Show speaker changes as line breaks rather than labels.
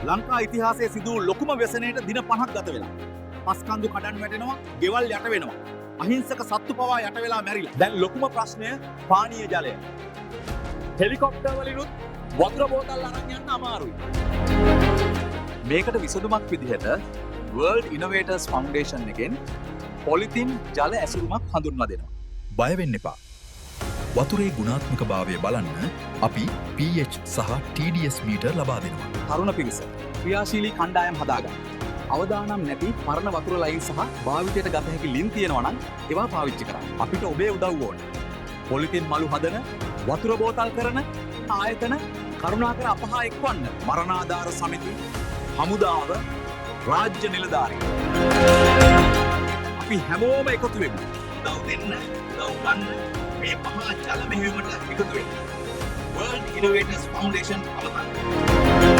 ලංකා ඉතිහාසයේ සිදු වූ ලොකුම ව්‍යසනයට දින 50ක් ගත වෙලා. පස්කන්දු කඩන් වැටෙනවා, ගෙවල් යට වෙනවා. අහිංසක සත්තු පවා යට වෙලා මැරිලා. දැන් ලොකුම ප්‍රශ්නය පානීය ජලය. හෙලිකොප්ටර් වලිනුත් වතුර බෝතල් අරන් යන්න අමාරුයි. මේකට විසඳුමක් විදිහට World Innovators Foundation එකෙන් පොලිතින් ජල ඇසුරුමක් හඳුන්වා දෙනවා.
බය වෙන්න එපා. වතුරේ ගුණාත්මක භාවය බලන්න අපි pH සහ TDS මීටර් ලබා දෙනවා.
තරුණ පිරිස ක්‍රියාශීලී කණ්ඩායම් හදාගන්න. අවදානම් නැති පරණ වතුර ලයින් සහ භාවිතයට ගත හැකි ලින් තියෙනවා නම් ඒවා පාවිච්චි කරන්න. අපිට ඔබේ උදව්ව ඕනේ. පොලිතින් මලු හදන, වතුර බෝතල් කරන ආයතන කරුණාකර අපහා එක්වන්න. මරණාධාර සමිති, හමුදාව, රාජ්‍ය නිලධාරීන්. අපි හැමෝම එකතු වෙමු. උදව් දෙන්න, උදව් ගන්න. මේ මහා ජල මෙහෙයුමට එකතු වෙන්න. World Innovators Foundation අමතන්න.